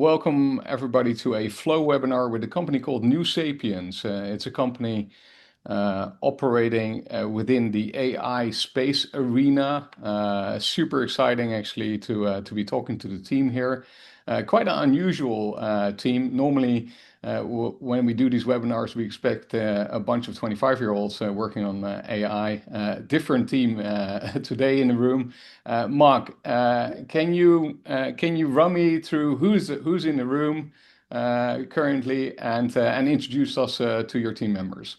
Welcome everybody to a Flow webinar with a company called New Sapience. It's a company operating within the AI space arena. Super exciting actually to be talking to the team here. Quite an unusual team. Normally, when we do these webinars, we expect a bunch of 25-year-olds working on AI. Different team today in the room. Mark, can you run me through who's in the room currently and introduce us to your team members?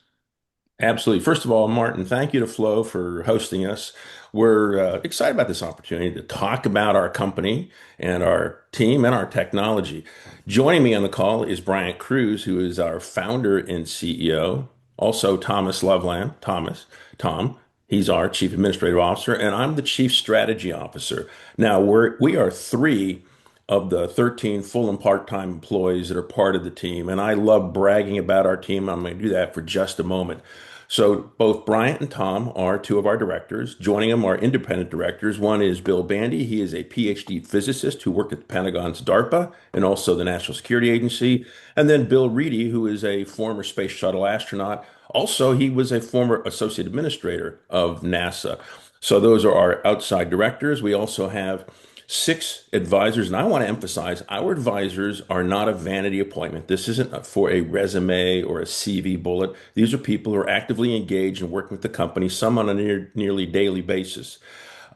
Absolutely. First of all, Martin, thank you to Floww for hosting us. We're excited about this opportunity to talk about our company and our team and our technology. Joining me on the call is Bryant Cruse, who is our founder and CEO. Also, Thomas Loveland, Tom. He's our Chief Administrative Officer, and I'm the Chief Strategy Officer. Now, we are three of the 13 full and part-time employees that are part of the team, and I love bragging about our team. I'm going to do that for just a moment. So both Bryant and Tom are two of our directors. Joining them are independent directors. One is Bill Bandy. He is a PhD physicist who worked at the Pentagon's DARPA and also the National Security Agency. And then Bill Reedy, who is a former space shuttle astronaut. Also, he was a former associate administrator of NASA. So those are our outside directors. We also have 6 advisors, and I want to emphasize our advisors are not a vanity appointment. This isn't for a resume or a CV bullet. These are people who are actively engaged and working with the company, some on a nearly daily basis.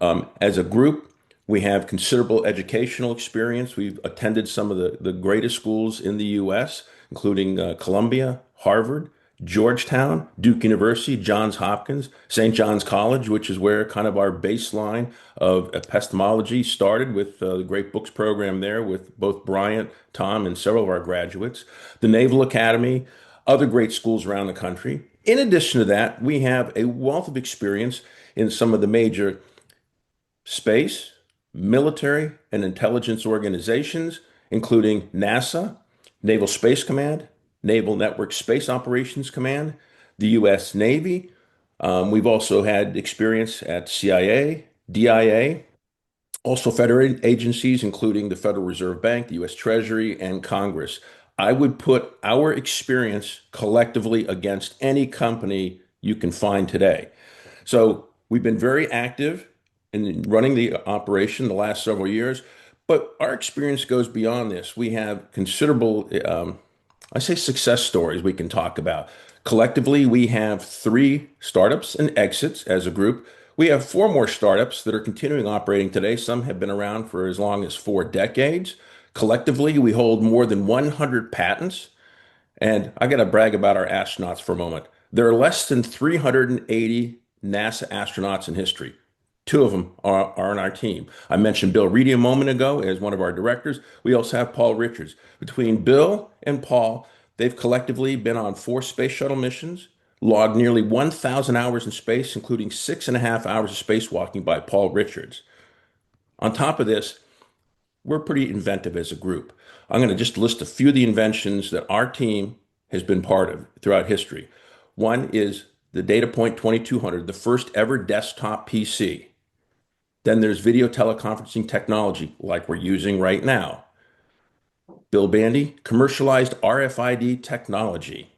As a group, we have considerable educational experience. We've attended some of the greatest schools in the U.S., including Columbia, Harvard, Georgetown, Duke University, Johns Hopkins, St. John's College, which is where kind of our baseline of epistemology started with the Great Books program there with both Bryant, Tom, and several of our graduates, the Naval Academy, other great schools around the country. In addition to that, we have a wealth of experience in some of the major space, military, and intelligence organizations, including NASA, Naval Space Command, Naval Network Space Operations Command, the U.S. Navy. We've also had experience at CIA, DIA, also federal agencies, including the Federal Reserve Bank, the U.S. Treasury, and Congress. I would put our experience collectively against any company you can find today. So we've been very active in running the operation the last several years, but our experience goes beyond this. We have considerable I say success stories we can talk about. Collectively, we have 3 startups and exits as a group. We have 4 more startups that are continuing operating today. Some have been around for as long as 4 decades. Collectively, we hold more than 100 patents. And I got to brag about our astronauts for a moment. There are less than 380 NASA astronauts in history. 2 of them are on our team. I mentioned Bill Reedy a moment ago as one of our directors. We also have Paul Richards. Between Bill and Paul, they've collectively been on 4 space shuttle missions, logged nearly 1,000 hours in space, including 6.5 hours of spacewalking by Paul Richards. On top of this, we're pretty inventive as a group. I'm going to just list a few of the inventions that our team has been part of throughout history. One is the DataPoint 2200, the first ever desktop PC. Then there's video teleconferencing technology like we're using right now. Bill Bandy commercialized RFID technology.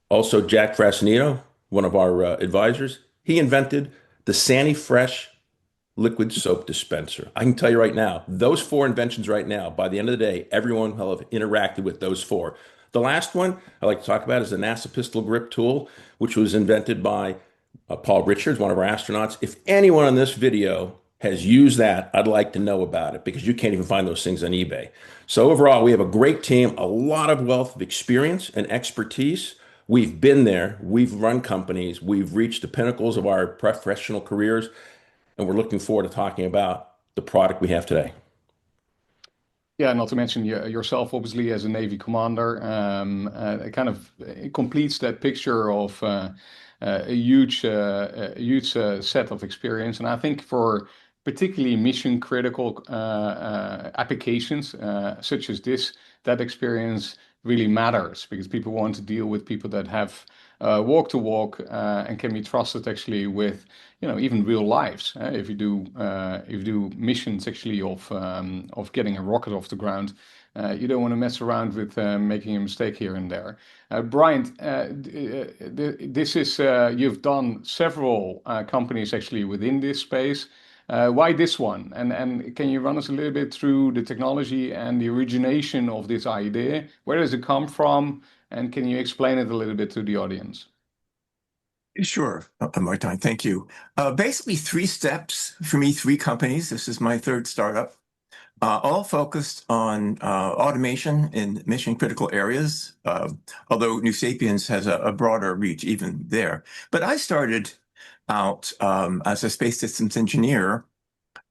Also, Jack Frasnito, one of our advisors, he invented the Sandy Fresh liquid soap dispenser. I can tell you right now, those 4 inventions right now, by the end of the day, everyone will have interacted with those 4. The last one I like to talk about is the NASA pistol grip tool, which was invented by Paul Richards, one of our astronauts. If anyone on this video has used that, I'd like to know about it because you can't even find those things on eBay. So overall, we have a great team, a lot of wealth of experience and expertise. We've been there. We've run companies. We've reached the pinnacles of our professional careers, and we're looking forward to talking about the product we have today. Yeah, not to mention yourself, obviously, as a Navy commander, it kind of it completes that picture of a huge set of experience. And I think for particularly mission critical applications such as this, that experience really matters because people want to deal with people that have walk to walk and can be trusted actually with, even real lives. If you do missions actually of getting a rocket off the ground, you don't want to mess around with making a mistake here and there. Bryant, this is you've done several companies actually within this space. Why this one? And can you run us a little bit through the technology and the origination of this idea? Where does it come from? And can you explain it a little bit to the audience? Sure, Martijn, thank you. Basically, three steps for me, three companies. This is my third startup, all focused on automation in mission critical areas, although New Sapience has a broader reach even there. But I started out as a space systems engineer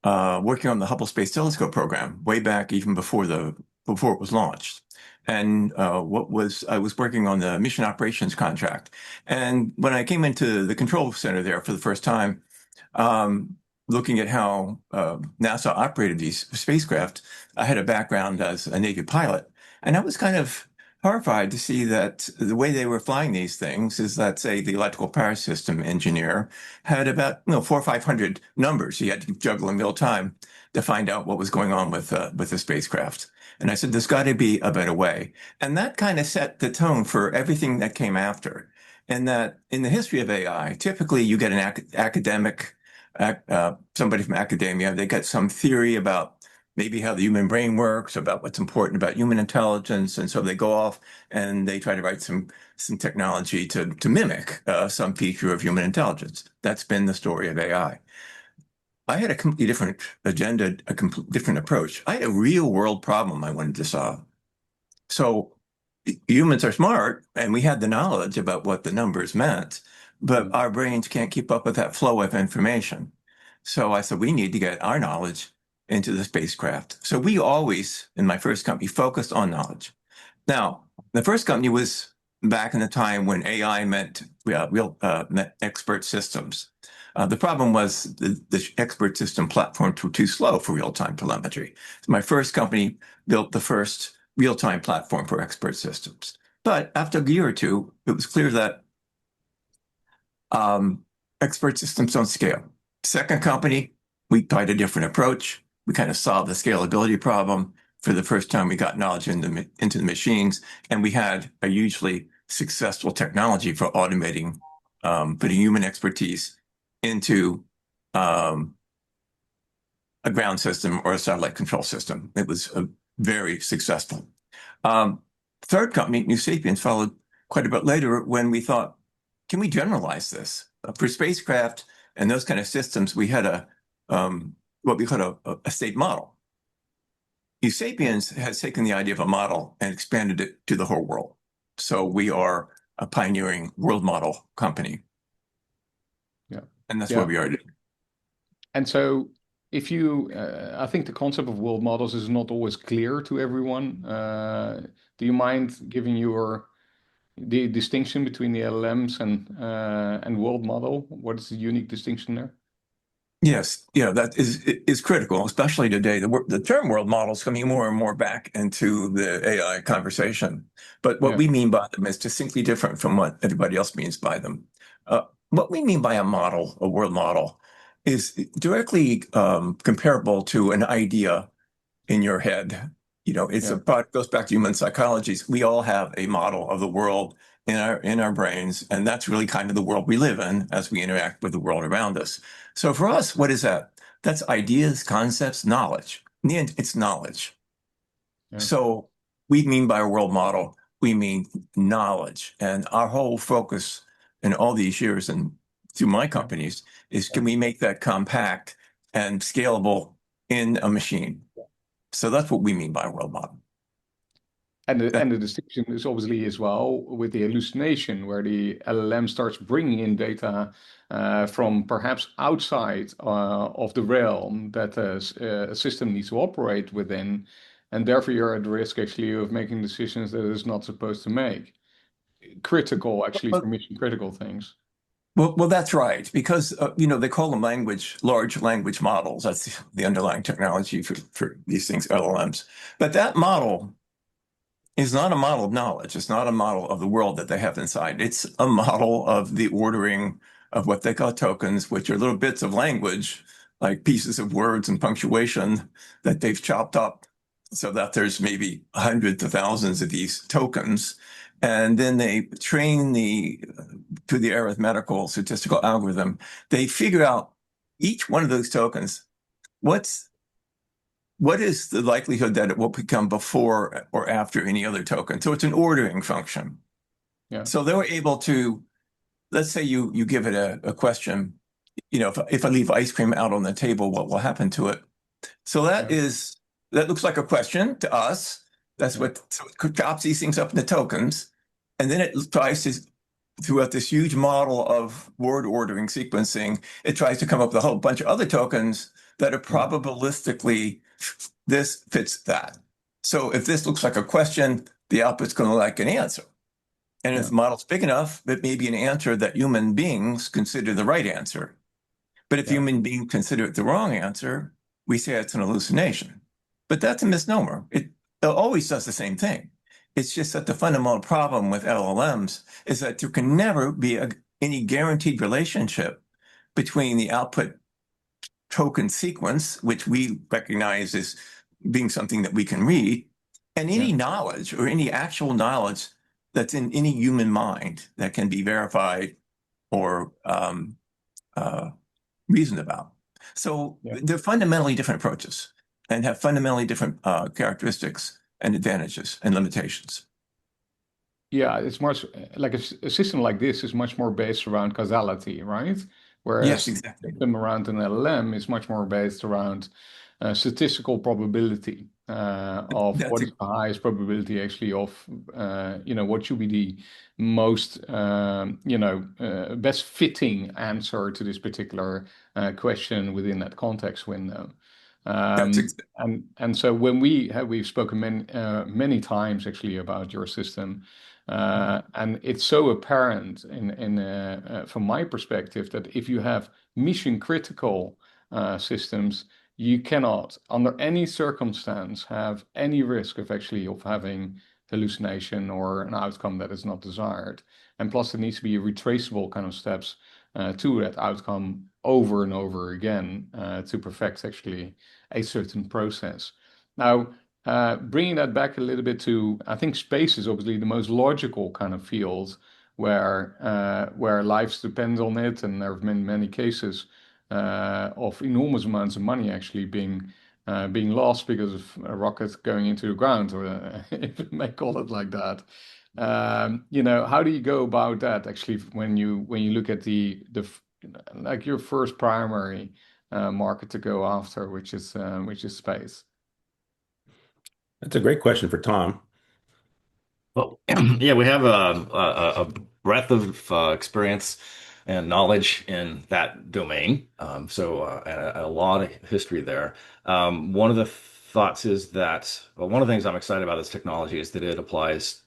working on the Hubble Space Telescope program way back even before it was launched. And I was working on the mission operations contract. And when I came into the control center there for the first time, looking at how NASA operated these spacecraft, I had a background as a Navy pilot. And I was kind of horrified to see that the way they were flying these things is that, say, the electrical power system engineer had about 400 or 500 numbers he had to juggle in real time to find out what was going on with the spacecraft. And I said, there's got to be a better way. And that kind of set the tone for everything that came after. And that in the history of AI, typically you get an academic, somebody from academia, they get some theory about maybe how the human brain works, about what's important about human intelligence. And so they go off and they try to write some technology to mimic some feature of human intelligence. That's been the story of AI. I had a completely different agenda, a completely different approach. I had a real world problem I wanted to solve. So humans are smart and we had the knowledge about what the numbers meant, but our brains can't keep up with that flow of information. So I said, we need to get our knowledge into the spacecraft. So we always, in my first company, focused on knowledge. Now, the first company was back in the time when AI meant meant expert systems. The problem was the expert system platforms were too slow for real-time telemetry. So my first company built the first real-time platform for expert systems. But after a year or two, it was clear that expert systems don't scale. Second company, we tried a different approach. We kind of solved the scalability problem. For the first time, we got knowledge into the machines, and we had a hugely successful technology for automating, putting human expertise into a ground system or a satellite control system. It was very successful. Third company, New Sapience, followed quite a bit later when we thought, can we generalize this? For spacecraft and those kind of systems, we had what we call a state model. New Sapience has taken the idea of a model and expanded it to the whole world. So we are a pioneering world model company. Yeah. And that's where we are. And so if you, I think the concept of world models is not always clear to everyone. Do you mind giving the distinction between the LLMs and world model? What is the unique distinction there? Yes, that is critical, especially today. The term world model is coming more and more back into the AI conversation. But what we mean by them is distinctly different from what everybody else means by them. What we mean by a model, a world model, is directly comparable to an idea in your head. It's a product, goes back to human psychology. We all have a model of the world in our brains, and that's really kind of the world we live in as we interact with the world around us. So for us, what is that? That's ideas, concepts, knowledge. In the end, it's knowledge. Yeah. So we mean by a world model, we mean knowledge. And our whole focus in all these years and through my companies is, can we make that compact and scalable in a machine? So that's what we mean by a world model. And the distinction is obviously as well with the hallucination, where the LLM starts bringing in data from perhaps outside of the realm that a system needs to operate within, and therefore you're at risk actually of making decisions that it's not supposed to make. Critical, actually, for mission critical things. Well, that's right, because they call them large language models. That's the underlying technology for these things, LLMs. But that model is not a model of knowledge. It's not a model of the world that they have inside. It's a model of the ordering of what they call tokens, which are little bits of language, like pieces of words and punctuation that they've chopped up so that there's maybe hundreds of thousands of these tokens. And then they train through the arithmetical statistical algorithm, they figure out each one of those tokens, what is the likelihood that it will become before or after any other token? So it's an ordering function. Yeah. So they were able to, let's say you give it a question, if I leave ice cream out on the table, what will happen to it? So that looks like a question to us. That's so it chops these things up into tokens. And then it tries to, throughout this huge model of word ordering sequencing, it tries to come up with a whole bunch of other tokens that are probabilistically, this fits that. So if this looks like a question, the output's going to look like an answer. And if the model's big enough, it may be an answer that human beings consider the right answer. But if human beings consider it the wrong answer, we say it's an hallucination. But that's a misnomer. It always does the same thing. It's just that the fundamental problem with LLMs is that there can never be any guaranteed relationship between the output token sequence, which we recognize as being something that we can read, and any knowledge or any actual knowledge that's in any human mind that can be verified or reasoned about. So they're fundamentally different approaches and have fundamentally different characteristics and advantages and limitations. Yeah, it's much like a system like this is much more based around causality, right? Whereas Yes, exactly. a system around an LLM is much more based around statistical probability of what is the highest probability actually of what should be the most best fitting answer to this particular question within that context window. And so when we've spoken many times actually about your system. And it's so apparent from my perspective that if you have mission critical systems, you cannot, under any circumstance, have any risk of having hallucination or an outcome that is not desired. And plus, there needs to be a retraceable kind of steps to that outcome over and over again to perfect actually a certain process. Now, bringing that back a little bit to, I think space is obviously the most logical kind of field where lives depend on it, and there have been many cases of enormous amounts of money actually being lost because of a rocket going into the ground, or if you may call it like that. How do you go about that actually when you look at the like your first primary market to go after, which is space? That's a great question for Tom. Well, yeah, we have a breadth of experience and knowledge in that domain. A lot of history there. One of the thoughts is that, well, one of the things I'm excited about this technology is that it applies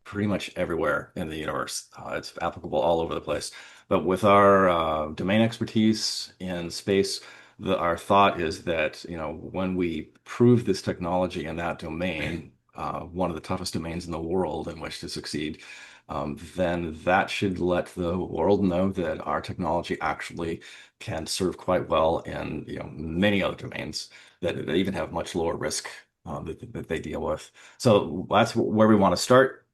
pretty much everywhere in the universe. It's applicable all over the place. But with our domain expertise in space, our thought is that, when we prove this technology in that domain, one of the toughest domains in the world in which to succeed, then that should let the world know that our technology actually can serve quite well in many other domains that even have much lower risk that they deal with. So that's where we want to start.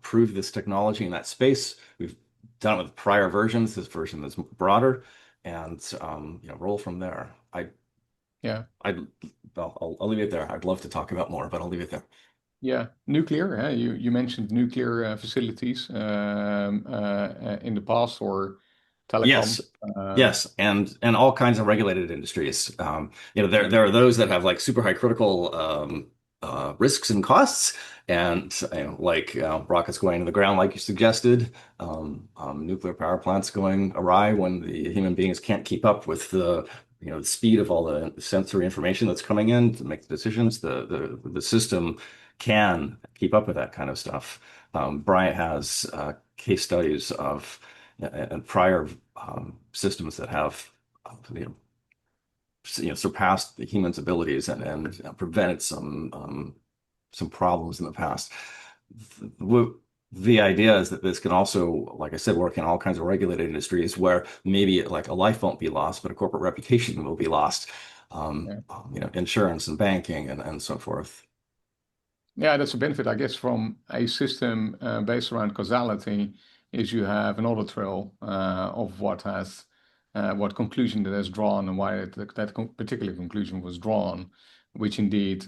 Prove this technology in that space. We've done it with prior versions. This version is broader, and roll from there. I'll leave it there. I'd love to talk about more, but I'll leave it there. Yeah, nuclear. You mentioned nuclear facilities in the past, or telecom. Yes, and all kinds of regulated industries. There are those that have like super high critical risks and costs, and rockets going to the ground, like you suggested, nuclear power plants going awry when the human beings can't keep up with the speed of all the sensory information that's coming in to make the decisions. The system can keep up with that kind of stuff. Bryant has case studies of and prior systems that have surpassed the human's abilities and prevented some some problems in the past. The idea is that this can also, like I said, work in all kinds of regulated industries where maybe like a life won't be lost, but a corporate reputation will be lost. Yeah. Insurance and banking and so forth. Yeah, that's a benefit, I guess, from a system based around causality, is you have an audit trail of what conclusion that has drawn and why that particular conclusion was drawn, which indeed,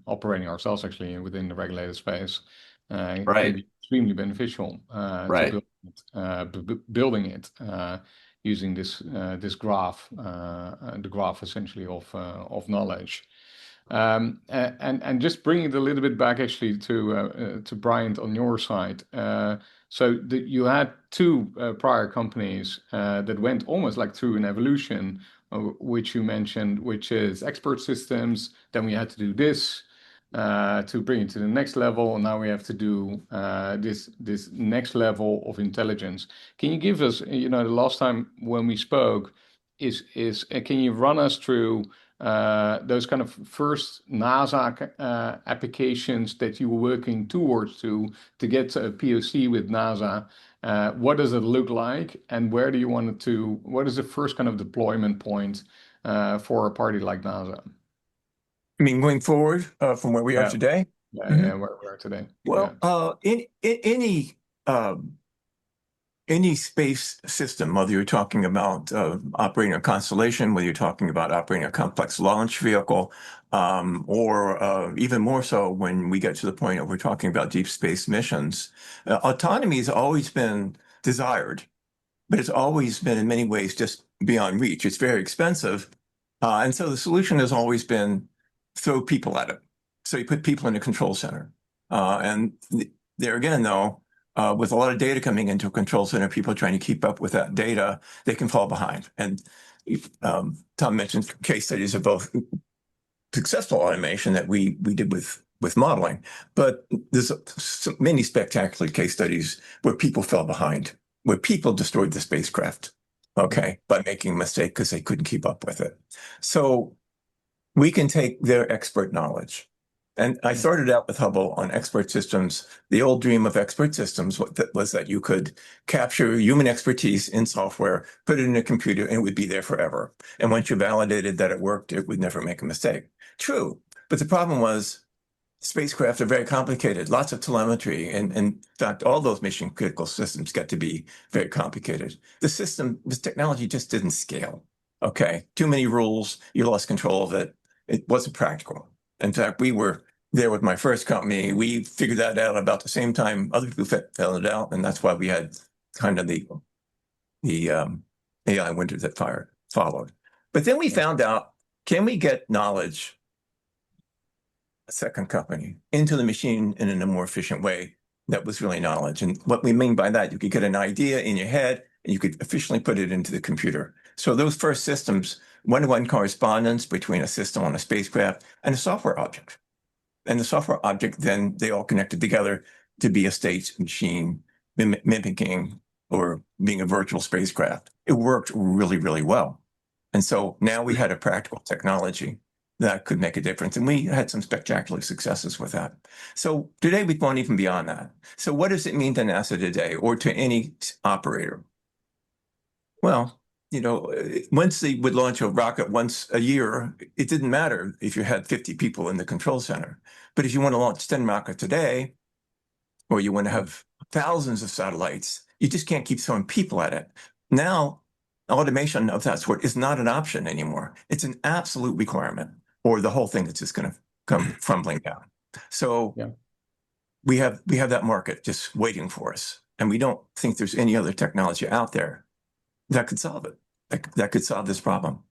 operating ourselves actually within the regulated space can Right. be extremely beneficial Right. to building it using this graph, the graph essentially of knowledge. And just bringing it a little bit back actually to Bryant on your side. You had two prior companies that went almost like through an evolution, which you mentioned, which is expert systems. Then we had to do this to bring it to the next level. And now we have to do this next level of intelligence. Can you give us, the last time when we spoke, can you run us through those kind of first NASA applications that you were working towards to get a POC with NASA? What does it look like, and where do you want it to? What is the first kind of deployment point for a party like NASA? I mean, going forward from where we are Yeah, today? yeah, where we are today. Well, in any space system, whether you're talking about operating a constellation, whether you're talking about operating a complex launch vehicle, or even more so when we get to the point of we're talking about deep space missions, autonomy has always been desired, but it's always been in many ways just beyond reach. It's very expensive. And so the solution has always been throw people at it. So you put people in a control center. And there again, though, with a lot of data coming into a control center, people trying to keep up with that data, they can fall behind. And Tom mentioned case studies of both successful automation that we did with modeling, but there's many spectacular case studies where people fell behind, where people destroyed the spacecraft, okay, by making a mistake because they couldn't keep up with it. So we can take their expert knowledge. And I started out with Hubble on expert systems. The old dream of expert systems was that you could capture human expertise in software, put it in a computer, and it would be there forever. And once you validated that it worked, it would never make a mistake. True. But the problem was spacecraft are very complicated, lots of telemetry. And in fact, all those mission critical systems get to be very complicated. This technology just didn't scale. Okay. Too many rules. You lost control of it. It wasn't practical. In fact, we were there with my first company. We figured that out about the same time other people found it out. And that's why we had kind of the AI winter that followed. But then we found out, can we get knowledge, a second company, into the machine in a more efficient way that was really knowledge? And what we mean by that, you could get an idea in your head and you could efficiently put it into the computer. So those first systems, one-to-one correspondence between a system on a spacecraft and a software object. And the software object, then they all connected together to be a state machine mimicking or being a virtual spacecraft. It worked really, really well. And so now we had a practical technology that could make a difference. And we had some spectacular successes with that. So today we've gone even beyond that. So what does it mean to NASA today or to any operator? Well, once they would launch a rocket once a year, it didn't matter if you had 50 people in the control center. But if you want to launch 10 rockets a day, or you want to have thousands of satellites, you just can't keep throwing people at it. Now, automation of that sort is not an option anymore. It's an absolute requirement, or the whole thing is just going to come crumbling down. So we have that market just waiting for us. And we don't think there's any other technology out there that could solve it, that could solve this problem.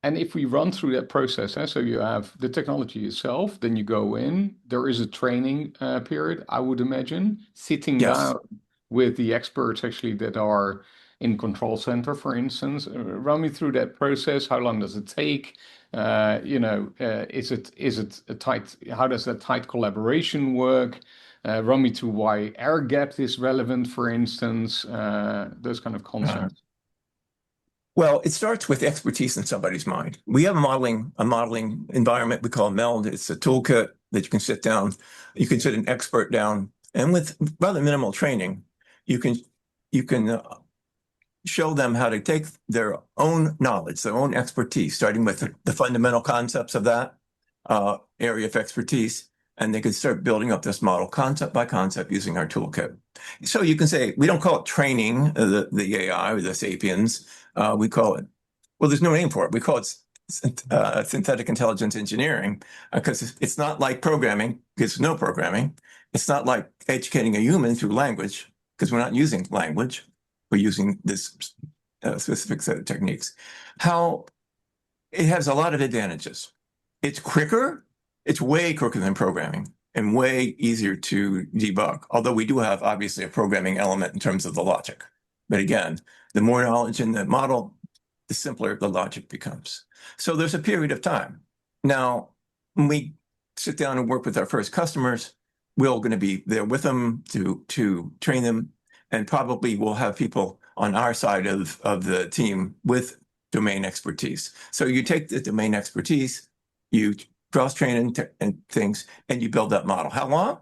And if we run through that process, so you have the technology itself, then you go in, there is a training period, I would imagine, sitting down with the experts actually that are in control center, for instance. Run me through that process. How long does it take? Is it a tight, how does that tight collaboration work? Run me through why air gap is relevant, for instance, those kind of concepts. Well, it starts with expertise in somebody's mind. We have a modeling environment we call MELD. It's a toolkit that you can sit down. You can sit an expert down, and with rather minimal training, you can show them how to take their own knowledge, their own expertise, starting with the fundamental concepts of that area of expertise, and they could start building up this model concept by concept using our toolkit. So you can say, we don't call it training, the AI or the Sapiens. We call it, well, there's no name for it. We call it synthetic intelligence engineering, because it's not like programming, because there's no programming. It's not like educating a human through language, because we're not using language. We're using this specific set of techniques. How it has a lot of advantages. It's quicker. It's way quicker than programming and way easier to debug. Although we do have obviously a programming element in terms of the logic. But again, the more knowledge in the model, the simpler the logic becomes. So there's a period of time. Now, when we sit down and work with our first customers, we're going to be there with them to train them. And probably we'll have people on our side of the team with domain expertise. So you take the domain expertise, you cross-train and things, and you build that model. How long?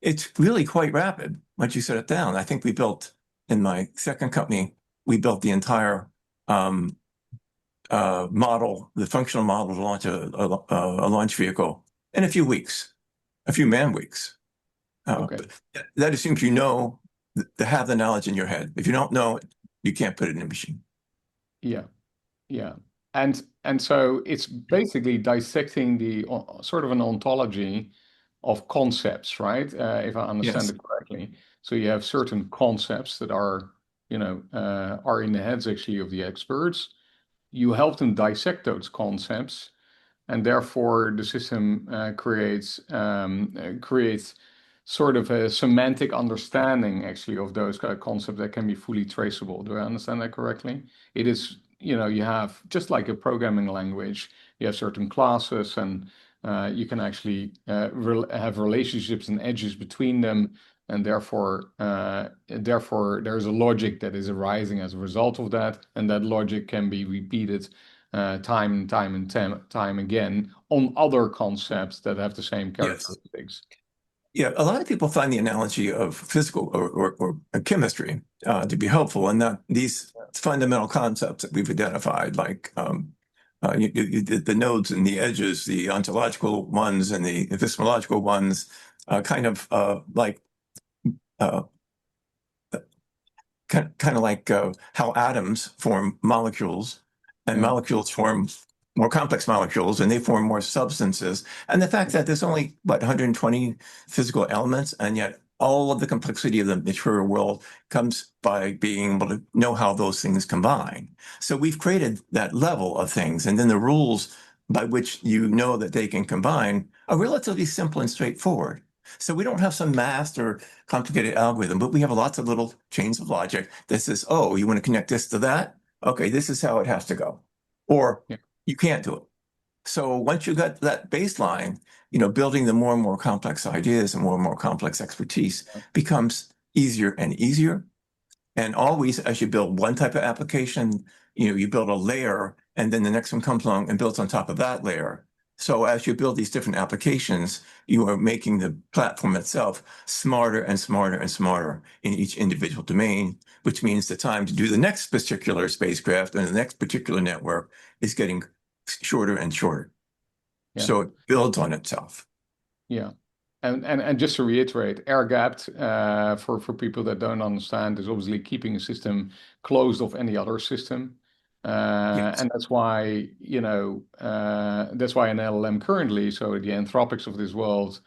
It's really quite rapid once you set it down. I think we built, in my second company, we built the entire model, the functional model to launch a launch vehicle in a few weeks, a few man weeks. Okay. That assumes you know, to have the knowledge in your head. If you don't know it, you can't put it in a machine. Yeah, yeah. And so it's basically dissecting the sort of an ontology of concepts, right? If I understand Yes. it correctly. So you have certain concepts that are, are in the heads actually of the experts. You help them dissect those concepts, and therefore the system creates sort of a semantic understanding actually of those concepts that can be fully traceable. Do I understand that correctly? It is, you have, just like a programming language, you have certain classes, and you can actually have relationships and edges between them, and therefore there's a logic that is arising as a result of that, and that logic can be repeated time and time again on other concepts that have the same characteristics. Yeah, a lot of people find the analogy of physical or chemistry to be helpful, and that these fundamental concepts that we've identified, like the nodes and the edges, the ontological ones and the epistemological ones, kind of like how atoms form molecules, and molecules form more complex molecules, and they form more substances. And the fact that there's only, 120 physical elements, and yet all of the complexity of the material world comes by being able to know how those things combine. So we've created that level of things, and then the rules by which you know that they can combine are relatively simple and straightforward. So we don't have some math or complicated algorithm, but we have lots of little chains of logic that says, oh, you want to connect this to that? Okay, this is how it has to go. Or you can't do it. So once you got that baseline, building the more and more complex ideas and more complex expertise becomes easier and easier. And always, as you build one type of application, you build a layer, and then the next one comes along and builds on top of that layer. So as you build these different applications, you are making the platform itself smarter and smarter and smarter in each individual domain, which means the time to do the next particular spacecraft and the next particular network is getting shorter and shorter. Yeah. So it builds on itself. Yeah. And just to reiterate, air gapped, for people that don't understand, is obviously keeping a system closed off any other system. Yes. And that's why, that's why an LLM currently, so the Anthropics of this world,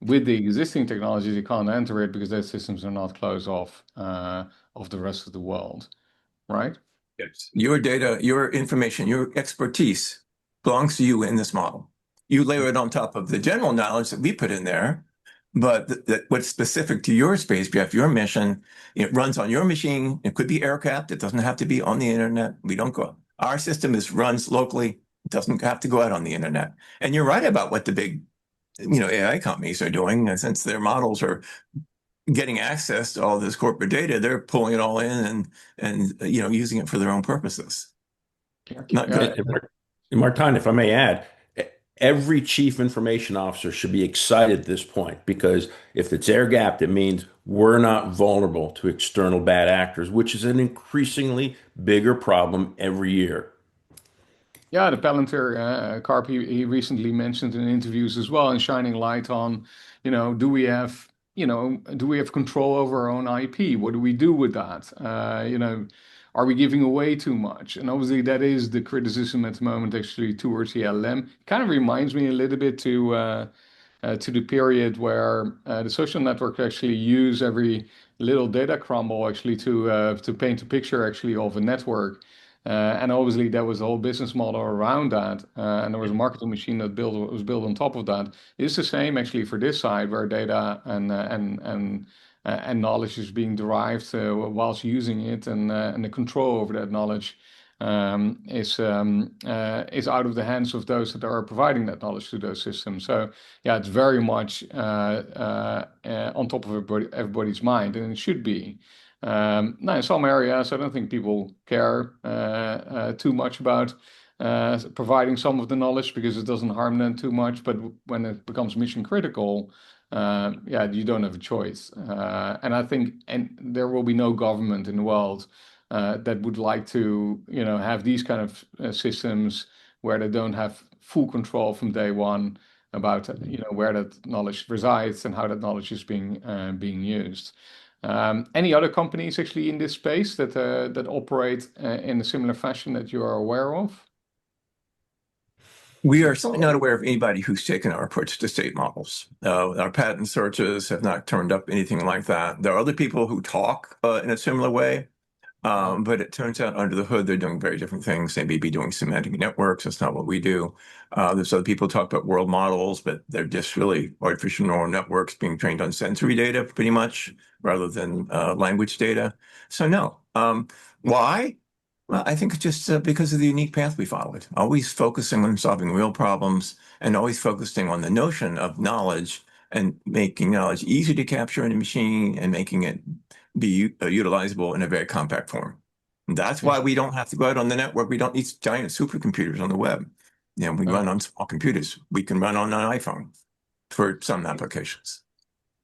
with the existing technologies, you can't enter it because those systems are not closed off of the rest of the world, right? Yes. Your data, your information, your expertise belongs to you in this model. You layer it on top of the general knowledge that we put in there, but what's specific to your spacecraft, your mission, it runs on your machine. It could be air-capped. It doesn't have to be on the internet. We don't go. Our system runs locally. It doesn't have to go out on the internet. And you're right about what the big, AI companies are doing. And since their models are getting access to all this corporate data, they're pulling it all in and using it for their own purposes. Not good. Martijn, if I may add, every chief information officer should be excited at this point, because if it's air gapped, it means we're not vulnerable to external bad actors, which is an increasingly bigger problem every year. Yeah, the Palantir Carp, he recently mentioned in interviews as well, and shining light on, do we have control over our own IP? What do we do with that? Are we giving away too much? And obviously, that is the criticism at the moment, actually, towards the LLM. Kind of reminds me a little bit to the period where the social network actually use every little data crumble actually to paint a picture actually of a network. And obviously, there was a whole business model around that, and there was a marketing machine that was built on top of that. It's the same actually for this side, where data and knowledge is being derived whilst using it, and the control over that knowledge is out of the hands of those that are providing that knowledge to those systems. So yeah, it's very much on top of everybody's mind, and it should be. Now, in some areas, I don't think people care too much about providing some of the knowledge because it doesn't harm them too much. But when it becomes mission critical, yeah, you don't have a choice. And I think, and there will be no government in the world that would like to, have these kind of systems where they don't have full control from day one about, where that knowledge resides and how that knowledge is being used. Any other companies actually in this space that operate in a similar fashion that you are aware of? We are certainly not aware of anybody who's taken our approach to state models. Our patent searches have not turned up anything like that. There are other people who talk in a similar way, but it turns out under the hood, they're doing very different things. They may be doing semantic networks. That's not what we do. There's other people talk about world models, but they're just really artificial neural networks being trained on sensory data, pretty much, rather than language data. So no. Why? Well, I think it's just because of the unique path we followed, always focusing on solving real problems and always focusing on the notion of knowledge and making knowledge easy to capture in a machine and making it be utilizable in a very compact form. And that's why we don't have to go out on the network. We don't need giant supercomputers on the web. We run on small computers. We can run on an iPhone for some applications.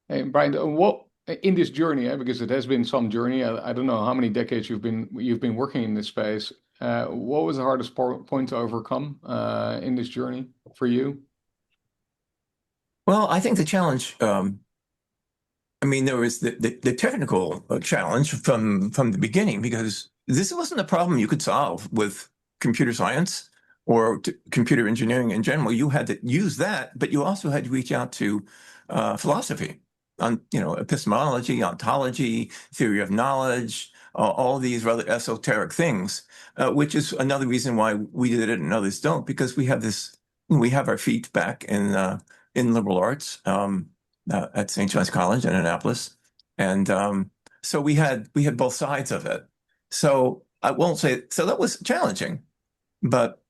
Hey, Brian, what in this journey, because it has been some journey. I don't know how many decades you've been working in this space. What was the hardest point to overcome in this journey for you? Well, I think the challenge. There was the technical challenge from the beginning, because this wasn't a problem you could solve with computer science or computer engineering in general. You had to use that, but you also had to reach out to philosophy on, epistemology, ontology, theory of knowledge, all these rather esoteric things, which is another reason why we did it and others don't, because we have our feet back in liberal arts at St. John's College in Annapolis, and so we had both sides of it. So I won't say so that was challenging, but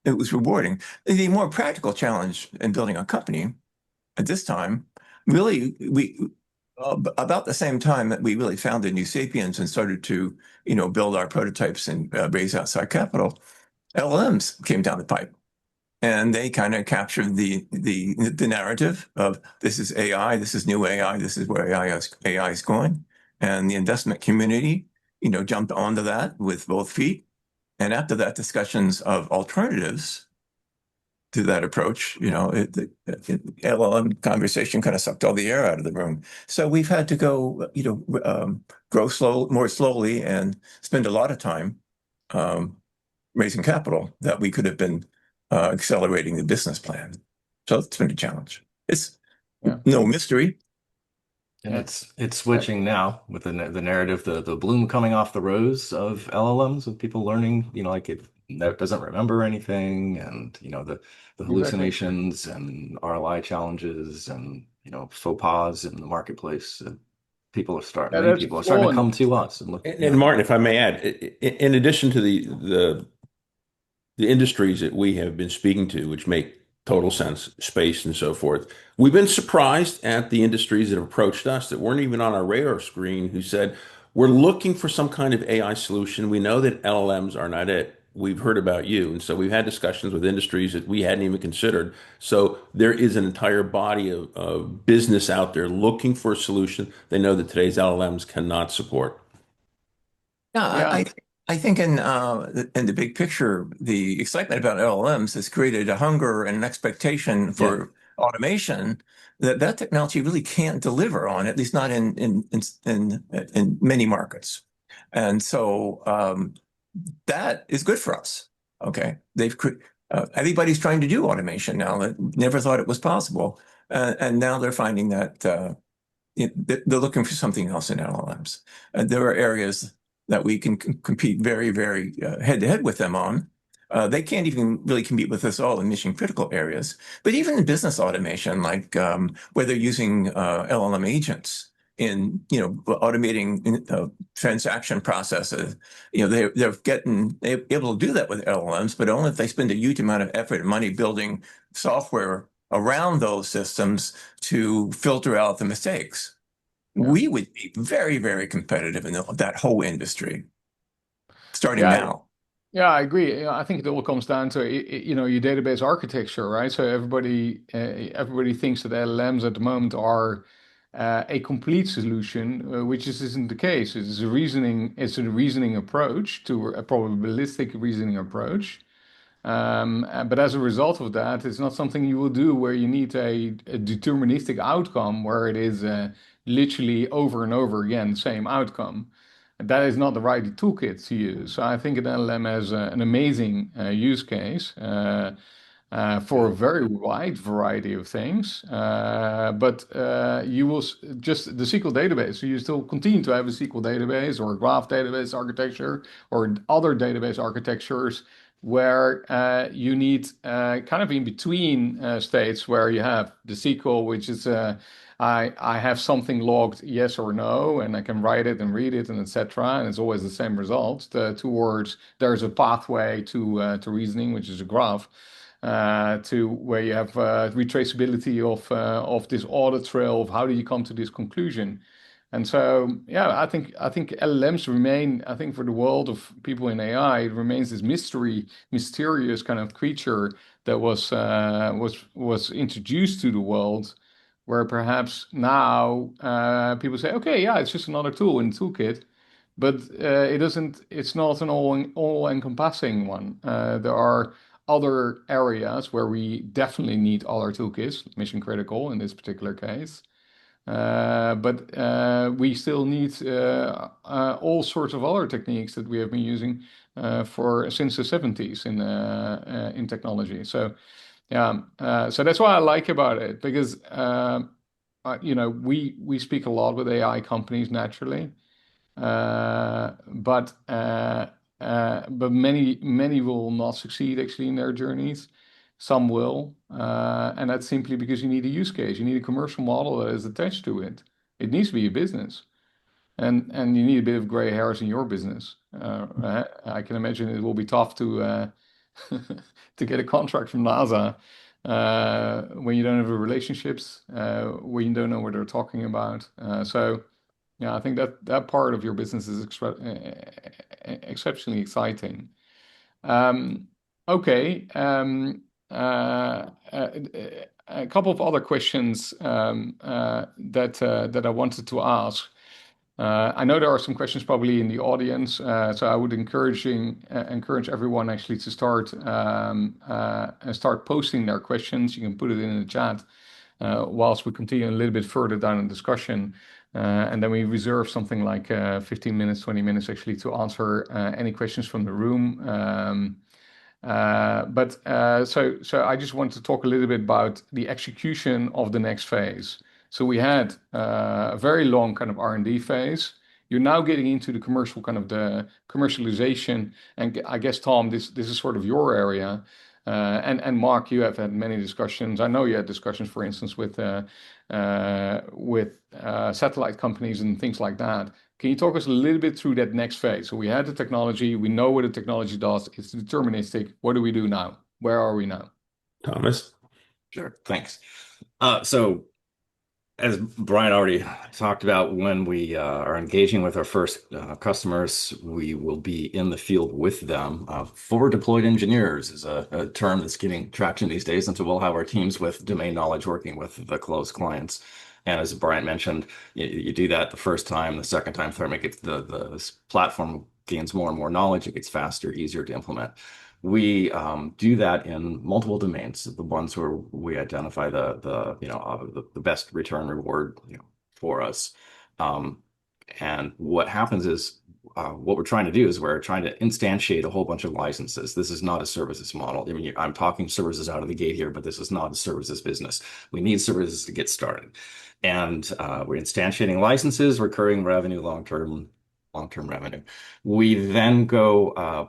it was rewarding. The more practical challenge in building a company at this time, really, we about the same time that we really founded New Sapiens and started to, build our prototypes and raise outside capital, LLMs came down the pipe, and they kind of captured the narrative of this is AI, this is new AI, this is where AI is going, and the investment community, jumped onto that with both feet. And after that, discussions of alternatives to that approach, the LLM conversation kind of sucked all the air out of the room. So we've had to go, grow more slowly and spend a lot of time raising capital that we could have been accelerating the business plan. So it's been a challenge. It's no mystery. And it's switching now with the narrative, the bloom coming off the rose of LLMs, with people learning, like it doesn't remember anything, and the hallucinations and RLI challenges and faux pas in the marketplace. People are starting to come to us and look. And Martin, if I may add, in addition to the industries that we have been speaking to, which make total sense, space and so forth, we've been surprised at the industries that have approached us that weren't even on our radar screen, who said, we're looking for some kind of AI solution. We know that LLMs are not it. we've heard about you. And so we've had discussions with industries that we hadn't even considered. So there is an entire body of business out there looking for a solution they know that today's LLMs cannot support. Yeah, Yeah, I think in the big picture, the excitement about LLMs has created a hunger and an expectation Yeah. for automation that technology really can't deliver on, at least not in many markets. And so that is good for us. Okay, everybody's trying to do automation now that never thought it was possible, and now they're finding that they're looking for something else in LLMs. There are areas that we can compete very, very head to head with them on. They can't even really compete with us all in mission critical areas. But even in business automation, like where they're using LLM agents in automating transaction processes, they're able to do that with LLMs, but only if they spend a huge amount of effort and money building software around those systems to filter out the mistakes. yeah, We would be very, very competitive in that whole industry starting yeah. now. Yeah, I agree. I think it all comes down to your database architecture, right? So everybody thinks that LLMs at the moment are a complete solution, which isn't the case. It's a reasoning approach to a probabilistic reasoning approach. But as a result of that, it's not something you will do where you need a deterministic outcome where it is literally over and over again the same outcome. And that is not the right toolkit to use. So I think an LLM has an amazing use case for a very wide variety of things. But you will just the SQL database. So you still continue to have a SQL database or a graph database architecture or other database architectures where you need kind of in between states where you have the SQL, which is I have something logged yes or no, and I can write it and read it and etc. And it's always the same result. Towards there's a pathway to reasoning, which is a graph, to where you have retraceability of this audit trail of how do you come to this conclusion. And so, yeah, I think LLMs remain. I think for the world of people in AI, it remains this mysterious kind of creature that was introduced to the world, where perhaps now people say, okay, yeah, it's just another tool in the toolkit, but it doesn't. It's not an all-encompassing one. There are other areas where we definitely need other toolkits, mission critical in this particular case. But we still need all sorts of other techniques that we have been using for since the 70s in technology. So yeah, so that's what I like about it because we speak a lot with AI companies naturally, but many will not succeed actually in their journeys. Some will, and that's simply because you need a use case. You need a commercial model that is attached to it. It needs to be a business, and you need a bit of gray hairs in your business. I can imagine it will be tough to to get a contract from NASA when you don't have the relationships, when you don't know what they're talking about. So yeah, I think that part of your business is exceptionally exciting. Okay. A couple of other questions that I wanted to ask. I know there are some questions probably in the audience, so I would encourage everyone actually to start posting their questions. You can put it in the chat whilst we continue a little bit further down in discussion. And then we reserve something like 15 minutes, 20 minutes actually to answer any questions from the room. So I just want to talk a little bit about the execution of the next phase. So we had a very long kind of R&D phase. You're now getting into the commercial kind of the commercialization, and I guess Tom, this is sort of your area. And Mark, you have had many discussions. I know you had discussions, for instance, with satellite companies and things like that. Can you talk us a little bit through that next phase? So we had the technology, we know what the technology does, it's deterministic. What do we do now? Where are we now? Thomas? Sure. Thanks. So as Brian already talked about, when we are engaging with our first customers, we will be in the field with them. Forward deployed engineers is a term that's getting traction these days. And so we'll have our teams with domain knowledge working with the closed clients. And as Brian mentioned, you do that the first time, the second time, third, make it the platform gains more and more knowledge. It gets faster, easier to implement. We do that in multiple domains, the ones where we identify the best return reward for us. Um, and what happens is what we're trying to do is we're trying to instantiate a whole bunch of licenses. This is not a services model. I mean, I'm talking services out of the gate here, but this is not a services business. We need services to get started. And we're instantiating licenses, recurring revenue, long-term revenue. We then go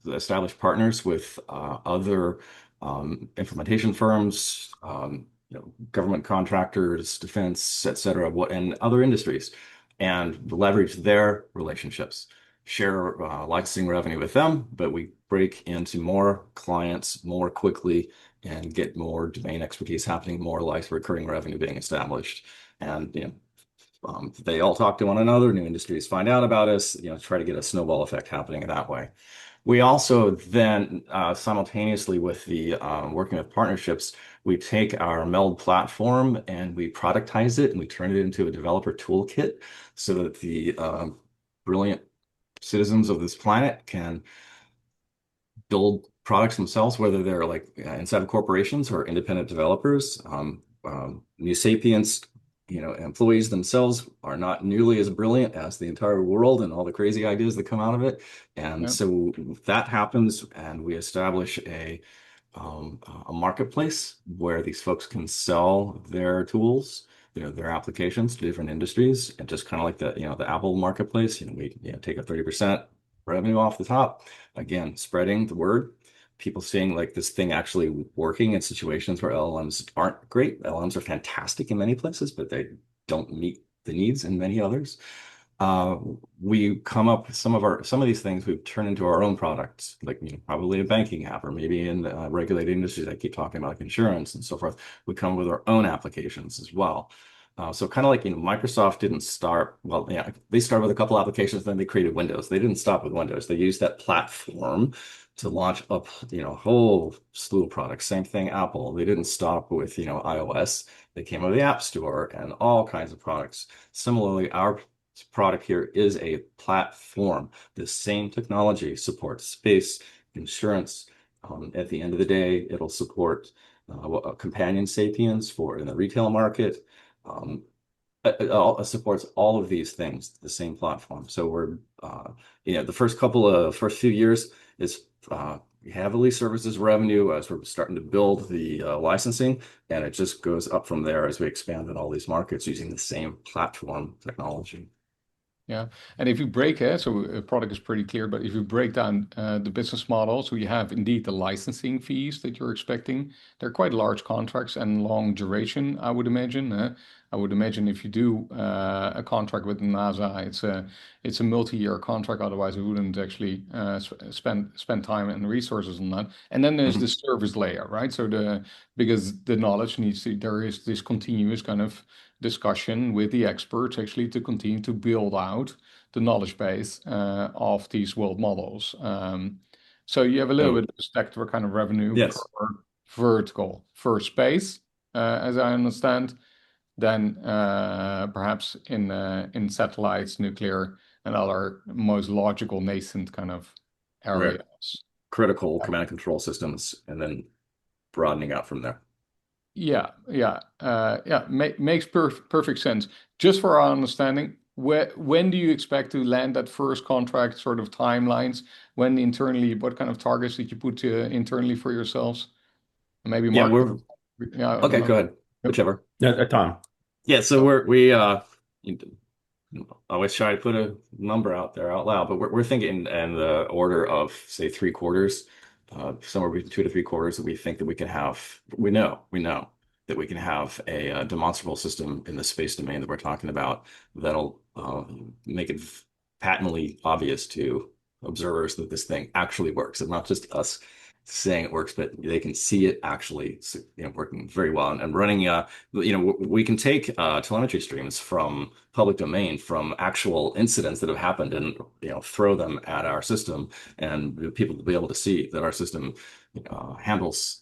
establish partners with other implementation firms, government contractors, defense, et cetera, and other industries, and leverage their relationships, share licensing revenue with them, but we break into more clients more quickly and get more domain expertise happening, more like recurring revenue being established. And they all talk to one another, new industries find out about us, try to get a snowball effect happening that way. We also then simultaneously with the working with partnerships, we take our Meld platform and we productize it and we turn it into a developer toolkit so that the brilliant citizens of this planet can build products themselves, whether they're like inside of corporations or independent developers. New Sapience, employees themselves are not nearly as brilliant as the entire world and all the crazy ideas that come out of it. And Yeah. so that happens, and we establish a marketplace where these folks can sell their tools, their applications to different industries, and just kind of like the Apple marketplace, we take a 30% revenue off the top. Again, spreading the word, people seeing like this thing actually working in situations where LLMs aren't great. LLMs are fantastic in many places, but they don't meet the needs in many others. We come up with some of these things we've turned into our own products, like probably a banking app, or maybe in regulated industries I keep talking about, like insurance and so forth. We come with our own applications as well. So kind of like Microsoft didn't start, well, yeah, they started with a couple applications, then they created Windows. They didn't stop with Windows. They used that platform to launch up, a whole slew of products. Same thing, Apple. They didn't stop with, iOS. They came with the App Store and all kinds of products. Similarly, our product here is a platform. The same technology supports space, insurance. At the end of the day, it'll support a companion Sapiens for in the retail market. It supports all of these things, the same platform. So we're, the first few years is heavily services revenue as we're starting to build the licensing, and it just goes up from there as we expand in all these markets using the same platform technology. Yeah. And if you break it, so a product is pretty clear, but if you break down the business model, so you have indeed the licensing fees that you're expecting. They're quite large contracts and long duration, I would imagine. I would imagine if you do a contract with NASA, it's a multi-year contract. Otherwise, we wouldn't actually spend time and resources on that. And then there's the service layer, right? So because the knowledge there is this continuous kind of discussion with the experts actually to continue to build out the knowledge base of these world models. So you have a little Oh, bit of a spectrum kind of revenue per yes. vertical. For space, as I understand, then perhaps in satellites, nuclear, and other most logical nascent kind of Right. areas. Critical command and control systems, and then broadening out from there. Yeah, yeah, yeah. Makes perfect sense. Just for our understanding, when do you expect to land that first contract? Sort of timelines. When internally, what kind of targets did you put internally for yourselves? Maybe Yeah, Mark. Yeah, I don't okay, know. go ahead. Yep. Whichever. Tom. Yeah, so we always try to put a number out there out loud, but we're thinking in the order of say 3 quarters, somewhere between 2 to 3 quarters that we think that we can have. We know that we can have a demonstrable system in the space domain that we're talking about that'll make it patently obvious to observers that this thing actually works. It's not just us saying it works, but they can see it actually, working very well and running. We can take telemetry streams from public domain, from actual incidents that have happened, and throw them at our system, and people will be able to see that our system handles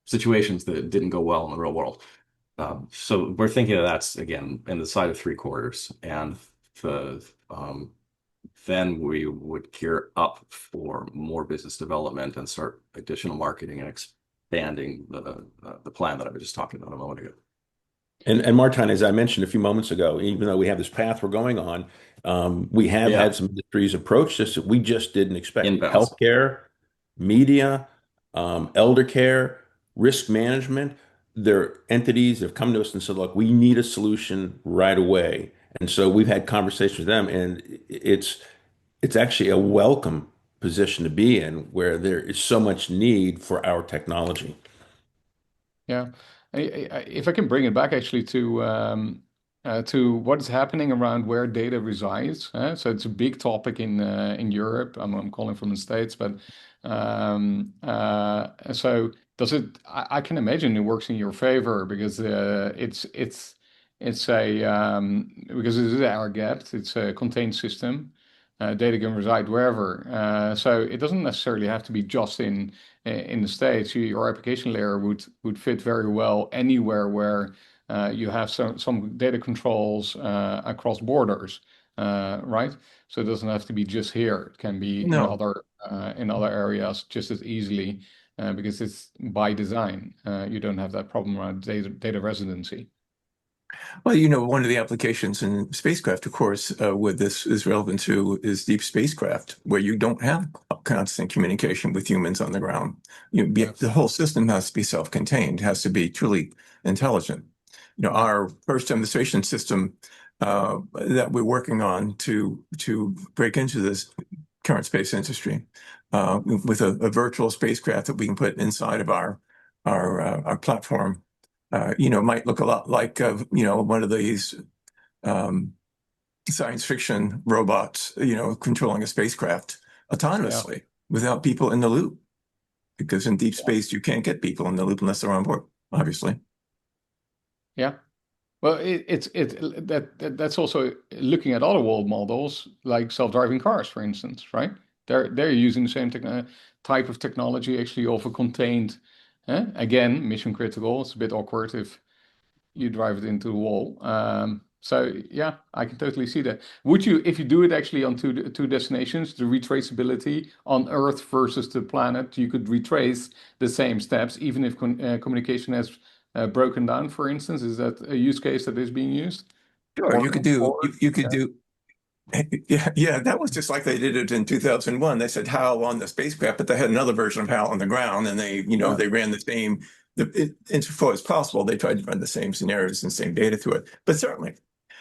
situations that didn't go well in the real world. So we're thinking of that's again in the side of 3/4, and the then we would gear up for more business development and start additional marketing and expanding the plan that I was just talking about a moment ago. And Martijn, as I mentioned a few moments ago, even though we have this path we're going on, we have had some industries approach this that we just didn't expect. Inbounds. Healthcare, media, elder care, risk management. They're entities that have come to us and said, look, we need a solution right away. And so we've had conversations with them, and it's actually a welcome position to be in where there is so much need for our technology. Yeah. If I can bring it back actually to what is happening around where data resides. So it's a big topic in Europe. I'm calling from the States, but so does it? I can imagine it works in your favor because it's a because it is air gapped. It's a contained system. Data can reside wherever. So it doesn't necessarily have to be just in the States. Your application layer would fit very well anywhere where you have some data controls across borders, right? So it doesn't have to be just here. It can be No. in other areas just as easily because it's by design. You don't have that problem around data residency. Well, one of the applications in spacecraft, of course, where this is relevant to is deep spacecraft, where you don't have constant communication with humans on the ground. Yes. The whole system has to be self-contained, has to be truly intelligent. Our first demonstration system that we're working on to break into this current space industry with a virtual spacecraft that we can put inside of our platform. Might look a lot like, one of these science fiction robots, controlling a spacecraft autonomously without people in the loop. Because in deep space, you can't get people in the loop unless they're on board, obviously. Yeah. Well, that's also looking at other world models like self-driving cars, for instance, right? They're using the same type of technology, actually, of a contained. Again, mission critical. It's a bit awkward if you drive it into the wall. So yeah, I can totally see that. Would you, if you do it actually on two destinations, the retraceability on Earth versus the planet, you could retrace the same steps, even if communication has broken down, for instance? Is that a use case that is being used? Sure, Or you could do. Yeah, that was just like they did it in 2001. They said HAL on the spacecraft, but they had another version of HAL on the ground, and they ran the same. Insofar as possible, they tried to run the same scenarios and same data through it. But certainly,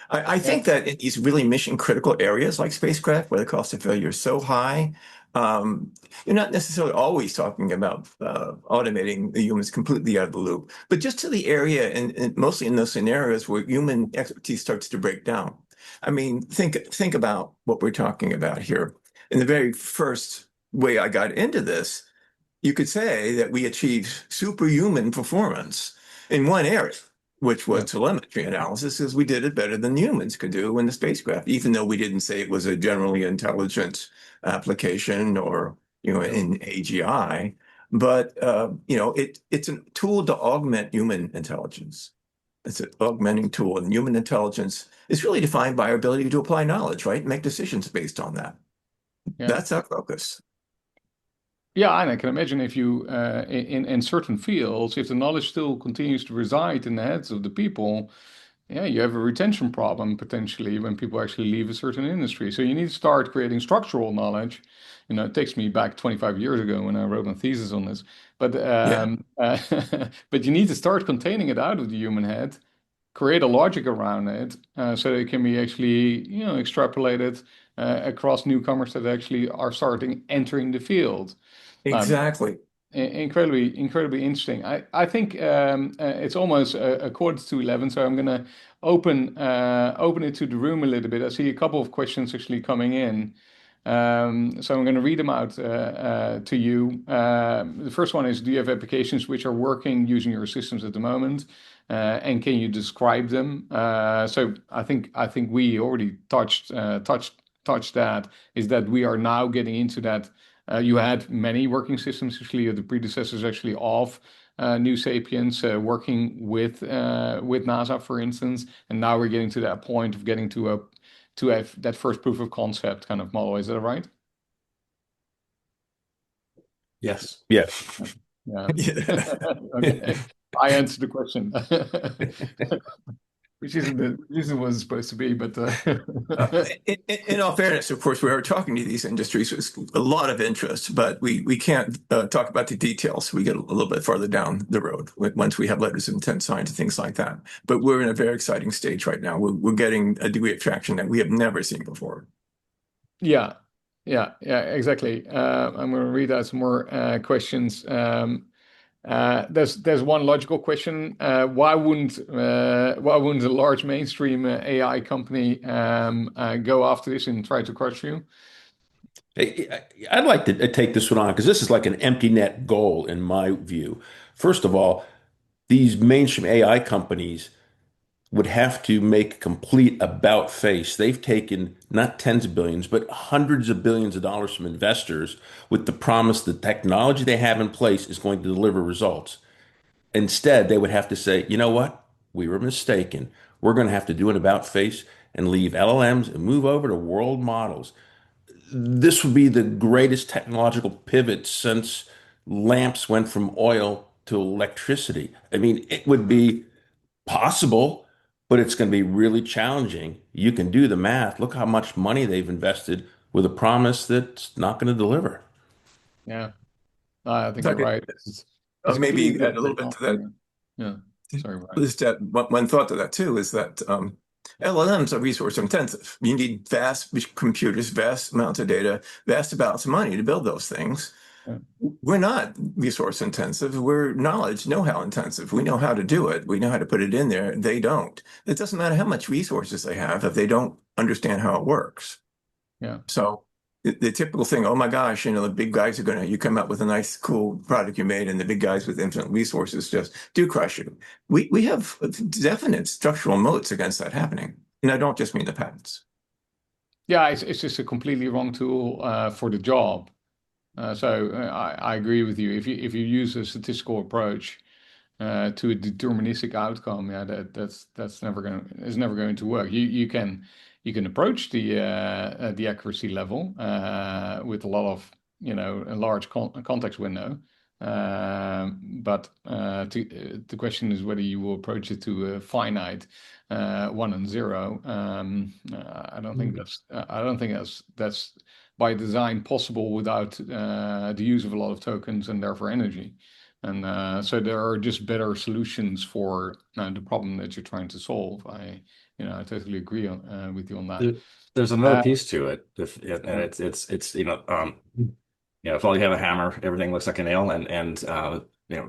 I think that in these really mission critical areas like spacecraft, where the cost of failure is so high, you're not necessarily always talking about automating the humans completely out of the loop, but just to the area and mostly in those scenarios where human expertise starts to break down. I mean, think about what we're talking about here. In the very first way I got into this, you could say that we achieved superhuman performance in one area, which was telemetry analysis, because we did it better than humans could do in the spacecraft, even though we didn't say it was a generally intelligent application or in AGI. But it's a tool to augment human intelligence. It's an augmenting tool, and human intelligence is really defined by our ability to apply knowledge, right? Make decisions based on that. Yeah. That's our focus. Yeah, and I can imagine if you, in certain fields, if the knowledge still continues to reside in the heads of the people, yeah, you have a retention problem potentially when people actually leave a certain industry. So you need to start creating structural knowledge. It takes me back 25 years ago when I wrote my thesis on this. But but you need to start containing it out of the human head, create a logic around it, so that it can be actually, extrapolated across newcomers that actually are entering the field. Exactly. Incredibly interesting. I think it's almost a quarter to 11, so I'm going to open it to the room a little bit. I see a couple of questions actually coming in. So I'm going to read them out to you. The first one is, do you have applications which are working using your systems at the moment? And can you describe them? So I think we already touched that, is that we are now getting into that. You had many working systems, actually, the predecessors actually of New Sapiens, working with NASA, for instance, and now we're getting to that point of getting to have that first proof of concept kind of model. Is that right? Yes. Yes. Yeah. Yeah. Okay. I answered the question. Which isn't what it's supposed to be, but In all fairness, of course, we are talking to these industries with a lot of interest, but we can't talk about the details. We get a little bit farther down the road once we have letters of intent signed and things like that. But we're in a very exciting stage right now. We're getting a degree of traction that we have never seen before. yeah, exactly. I'm going to read out some more questions. There's one logical question. Why wouldn't a large mainstream AI company go after this and try to crush you? I'd like to take this one on because this is like an empty net goal in my view. First of all, these mainstream AI companies would have to make a complete about face. They've taken not tens of billions, but hundreds of billions of dollars from investors with the promise the technology they have in place is going to deliver results. Instead, they would have to say, you know what? We were mistaken. We're going to have to do an about face and leave LLMs and move over to world models. This would be the greatest technological pivot since lamps went from oil to electricity. I mean, it would be possible, but it's going to be really challenging. You can do the math. Look how much money they've invested with a promise that's not going to deliver. Yeah, I think If I you're could right. It's a completely maybe add a different little bit to that. technology. Yeah. Sorry, Brian. Just one thought to that too is that LLMs are resource intensive. You need vast computers, vast amounts of data, vast amounts of money to build those things. Yeah. We're not resource intensive. We're knowledge, know-how intensive. We know how to do it. We know how to put it in there. They don't. It doesn't matter how much resources they have if they don't understand how it works. Yeah. So the typical thing, oh my gosh, the big guys you come up with a nice, cool product you made, and the big guys with infinite resources just do crush you. We have definite structural moats against that happening. And I don't just mean the patents. Yeah, it's just a completely wrong tool for the job. So I agree with you. If you use a statistical approach to a deterministic outcome, yeah, that's never going to work. You can approach the accuracy level with a lot of a large context window, but the question is whether you will approach it to a finite 1 and 0. I don't think that's by design possible without the use of a lot of tokens and therefore energy. And so there are just better solutions for the problem that you're trying to solve. I totally agree with you on that. There's another Uh, piece to it. And it's if all you have a hammer, everything looks like a nail, and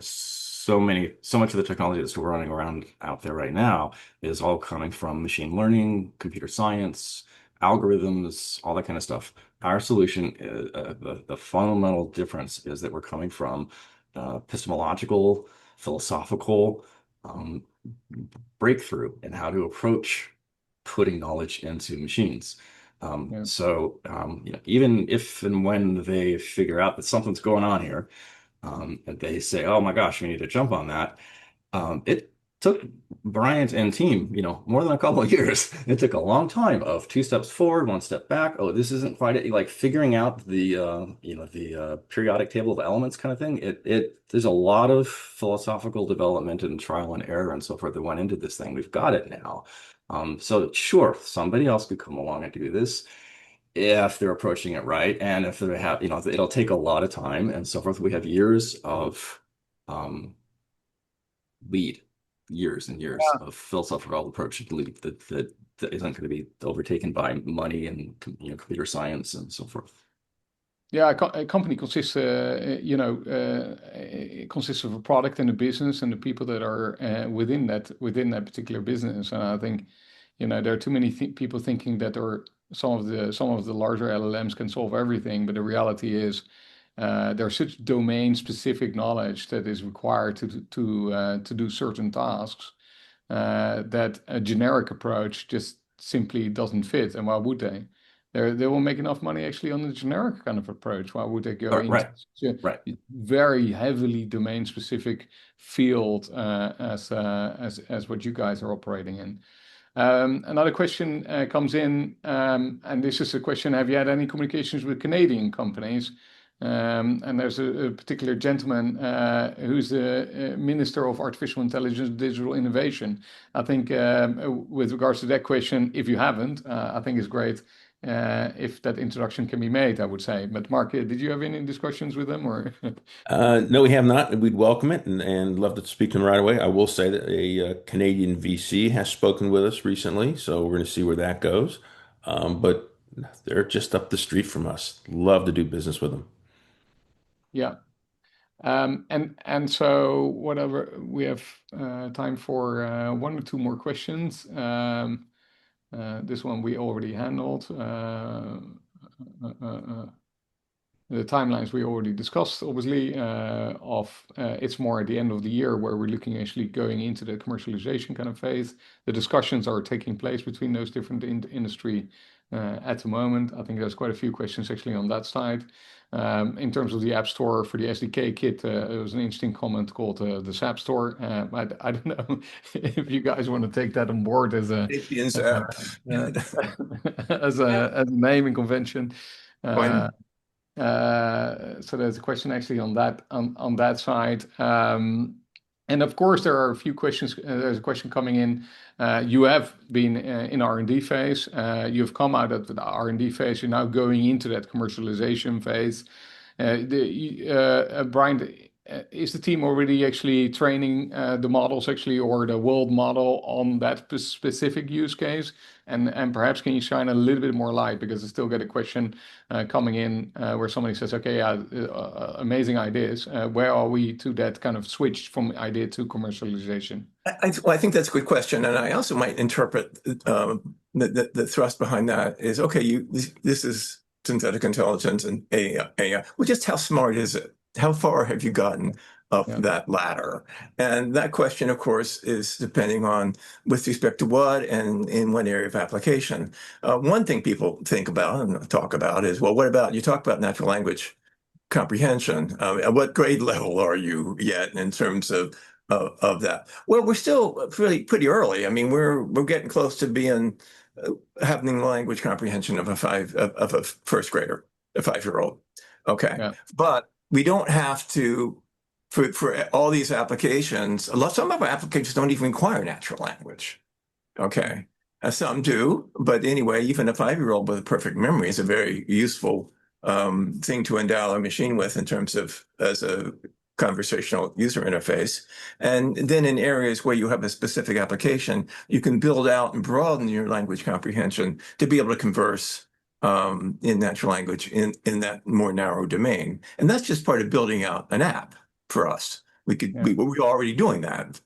so much of the technology that's running around out there right now is all coming from machine learning, computer science, algorithms, all that kind of stuff. Our solution, the fundamental difference is that we're coming from epistemological, philosophical breakthrough in how to approach putting knowledge into machines. yeah. Even if and when they figure out that something's going on here, and they say, "Oh my gosh, we need to jump on that," it took Bryant and team, more than a couple of years. It took a long time of 2 steps forward, 1 step back. Oh, this isn't quite it. Like figuring out the periodic table of elements kind of thing. There's a lot of philosophical development and trial and error and so forth that went into this thing. We've got it now. So sure, somebody else could come along and do this if they're approaching it right, and if they have, it'll take a lot of time and so forth. We have years of lead, years and years of philosophical approach to lead that isn't going to be overtaken by money and computer science and so forth. Yeah, a company consists, it consists of a product and a business and the people that are within that particular business. And I think, there are too many people thinking that some of the larger LLMs can solve everything, but the reality is there's such domain-specific knowledge that is required to do certain tasks that a generic approach just simply doesn't fit. And why would they? They will make enough money actually on the generic kind of approach. Why would they go into Right, such right. a very heavily domain-specific field as what you guys are operating in? Another question comes in, and this is a question: have you had any communications with Canadian companies? And there's a particular gentleman who's the Minister of Artificial Intelligence and Digital Innovation. I think with regards to that question, if you haven't, I think it's great if that introduction can be made, I would say. But Mark, did you have any discussions with them or? No, we have not. We'd welcome it and love to speak to them right away. I will say that a Canadian VC has spoken with us recently, so we're going to see where that goes. But they're just up the street from us. Love to do business with them. Yeah. And so whatever, we have time for one or two more questions. This one we already handled. The timelines we already discussed, obviously, it's more at the end of the year where we're looking actually going into the commercialization kind of phase. The discussions are taking place between those different industry at the moment. I think there's quite a few questions actually on that side. In terms of the App Store for the SDK kit, it was an interesting comment called the SAP Store. I don't know if you guys want to take that on board as a Sapiens app. as a naming convention. Fine. So there's a question actually on that side. And of course, there are a few questions. There's a question coming in. You have been in R&D phase. You've come out of the R&D phase. You're now going into that commercialization phase. Brian, is the team already actually training the models actually, or the world model on that specific use case? And perhaps can you shine a little bit more light, because I still get a question coming in where somebody says, okay, yeah, amazing ideas. Where are we to that kind of switch from idea to commercialization? Well, I think that's a good question, and I also might interpret the thrust behind that is, okay, this is synthetic intelligence and AI. Well, just how smart is it? How far have you gotten up that ladder? And that question, of course, is depending on with respect to what and in what area of application. One thing people think about and talk about is, well, what about, you talk about natural language comprehension. At what grade level are you yet in terms of that? Well, we're still pretty early. I mean, we're getting close to being having language comprehension of a first grader, a 5-year-old. Okay, Yeah. but we don't have to for all these applications. Some of our applications don't even require natural language. Okay, some do, but anyway, even a 5-year-old with a perfect memory is a very useful thing to endow a machine with in terms of as a conversational user interface. And then in areas where you have a specific application, you can build out and broaden your language comprehension to be able to converse in natural language in that more narrow domain. And that's just part of building out an app for us. We're already doing that.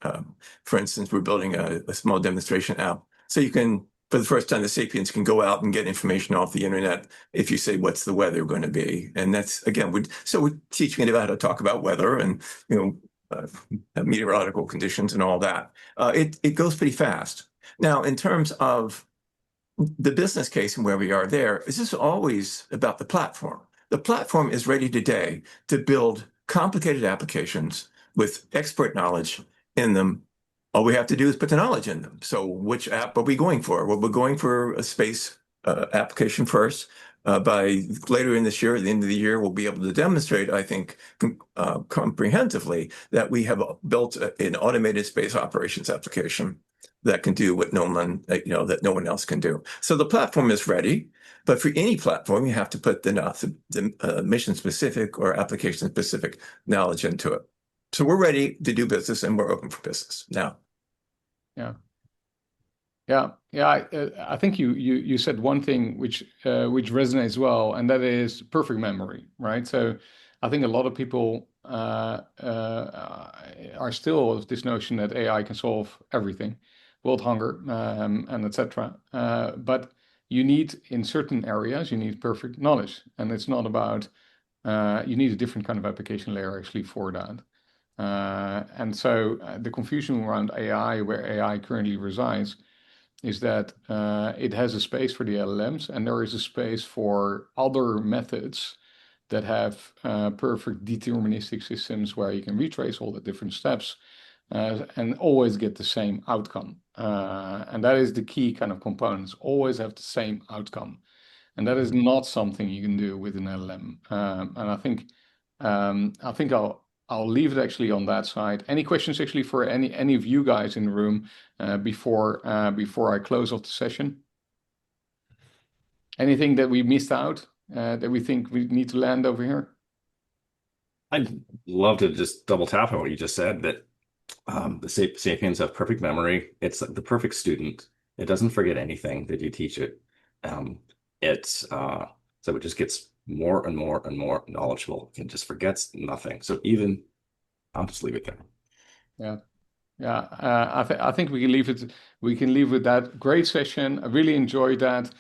For instance, we're building a small demonstration app. So you can, for the first time, the Sapiens can go out and get information off the internet if you say, what's the weather going to be? And that's, again, we're teaching it about how to talk about weather and, meteorological conditions and all that. It goes pretty fast. Now, in terms of the business case and where we are there, this is always about the platform. The platform is ready today to build complicated applications with expert knowledge in them. All we have to do is put the knowledge in them. So which app are we going for? Well, we're going for a space application first. By later in this year, at the end of the year, we'll be able to demonstrate, I think, comprehensively that we have built an automated space operations application that can do what no one else can do. So the platform is ready, but for any platform, you have to put the mission-specific or application-specific knowledge into it. So we're ready to do business, and we're open for business now. I think you said one thing which resonates well, and that is perfect memory, right? So I think a lot of people are still of this notion that AI can solve everything, world hunger, and etc. But you need, in certain areas, you need perfect knowledge. And it's not about, you need a different kind of application layer actually for that. And so the confusion around AI, where AI currently resides, is that it has a space for the LLMs, and there is a space for other methods that have perfect deterministic systems where you can retrace all the different steps and always get the same outcome. And that is the key kind of components, always have the same outcome. And that is not something you can do with an LLM. And I think I'll leave it actually on that side. Any questions actually for any of you guys in the room before I close off the session? Anything that we missed out that we think we need to land over here? I'd love to just double tap on what you just said, that the Sapiens have perfect memory. It's like the perfect student. It doesn't forget anything that you teach it. So it just gets more and more and more knowledgeable. It just forgets nothing. So I'll just leave it there. Yeah. Yeah, I think we can leave it. We can leave with that. Great session. I really enjoyed that.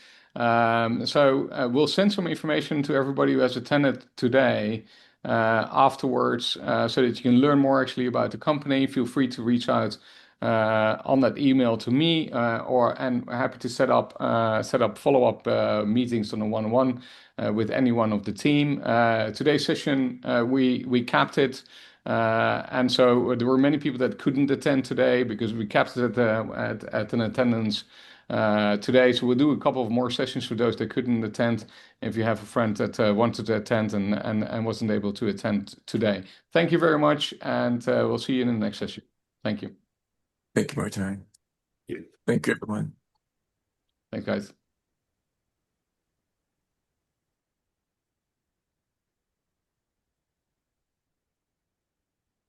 So we'll send some information to everybody who has attended today afterwards, so that you can learn more actually about the company. Feel free to reach out on that email to me, and happy to set up follow-up meetings on a one-on-one with anyone of the team. Today's session we capped it. And so there were many people that couldn't attend today because we capped it at an attendance today. So we'll do a couple of more sessions for those that couldn't attend. If you have a friend that wanted to attend and wasn't able to attend today. Thank you very much, and we'll see you in the next session. Thank you. Thank you, Martijn. Thank you, everyone. Thanks, guys.